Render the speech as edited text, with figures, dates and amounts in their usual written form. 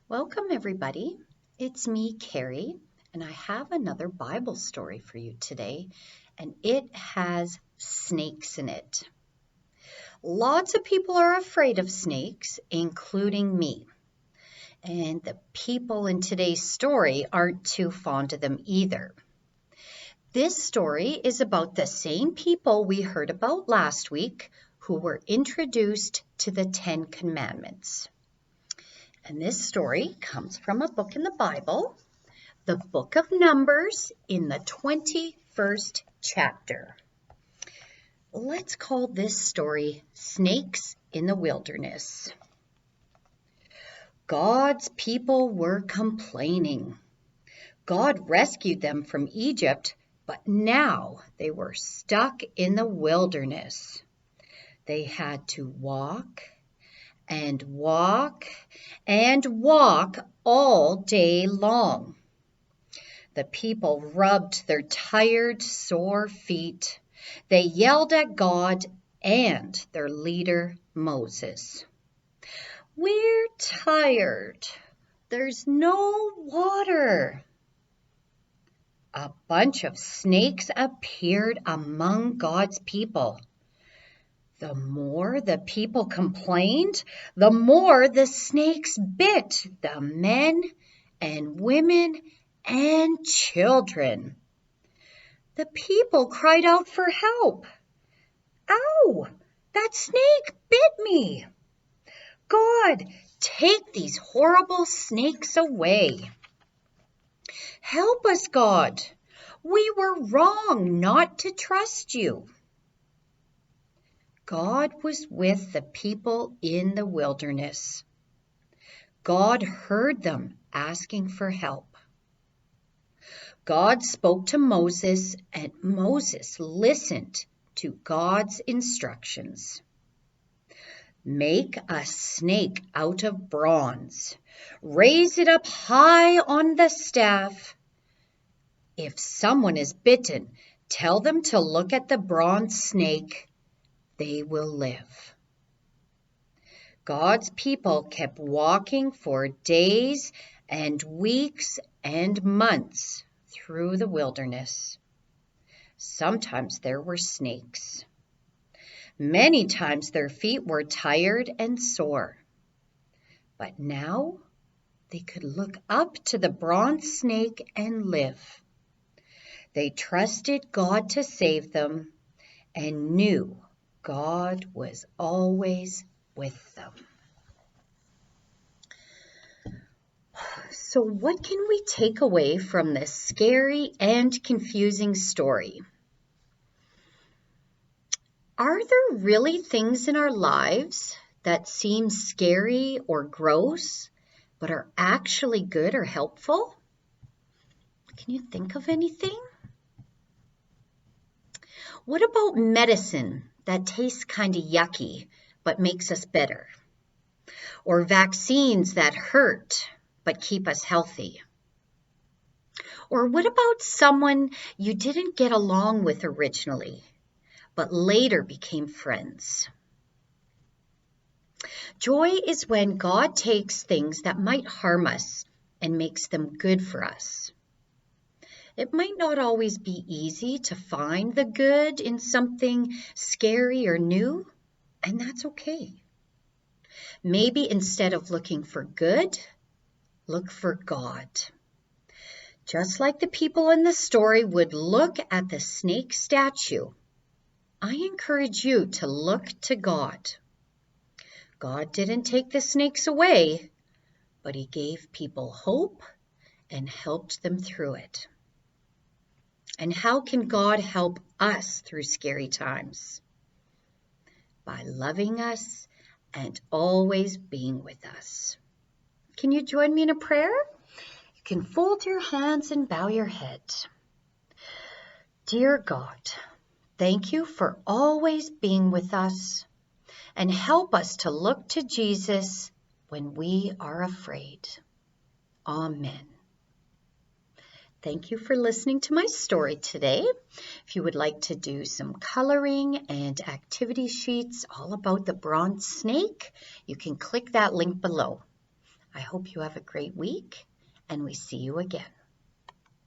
Welcome, everybody. It's me, Carrie, and I have another Bible story for you today, and it has snakes in it. Lots of people are afraid of snakes, including me. And the people in today's story aren't too fond of them either. This story is about the same people we heard about last week who were introduced to the Ten Commandments. And this story comes from a book in the Bible, the book of Numbers, in the 21st chapter. Let's call this story Snakes in the Wilderness. God's people were complaining. God rescued them from Egypt, but now they were stuck in the wilderness. They had to walk and walk and walk all day long. The people rubbed their tired, sore feet. They yelled at God and their leader, Moses. "We're tired. There's no water." A bunch of snakes appeared among God's people. The more the people complained, the more the snakes bit the men and women and children. The people cried out for help. "Ow! That snake bit me! God, take these horrible snakes away. Help us, God. We were wrong not to trust you." God was with the people in the wilderness. God heard them asking for help. God spoke to Moses, and Moses listened to God's instructions. "Make a snake out of bronze. Raise it up high on the staff. If someone is bitten, tell them to look at the bronze snake. They will live." God's people kept walking for days and weeks and months through the wilderness. Sometimes there were snakes. Many times their feet were tired and sore. But now they could look up to the bronze snake and live. They trusted God to save them and knew God was always with them. So what can we take away from this scary and confusing story? Are there really things in our lives that seem scary or gross, but are actually good or helpful? Can you think of anything? What about medicine that tastes kind of yucky but makes us better? Or vaccines that hurt but keep us healthy? Or what about someone you didn't get along with originally but later became friends? Joy is when God takes things that might harm us and makes them good for us. It might not always be easy to find the good in something scary or new, and that's okay. Maybe instead of looking for good, look for God. Just like the people in the story would look at the snake statue, I encourage you to look to God. God didn't take the snakes away, but He gave people hope and helped them through it. And how can God help us through scary times? By loving us and always being with us. Can you join me in a prayer? You can fold your hands and bow your head. Dear God, thank you for always being with us, and help us to look to Jesus when we are afraid. Amen. Thank you for listening to my story today. If you would like to do some coloring and activity sheets all about the bronze snake, you can click that link below. I hope you have a great week, and we see you again.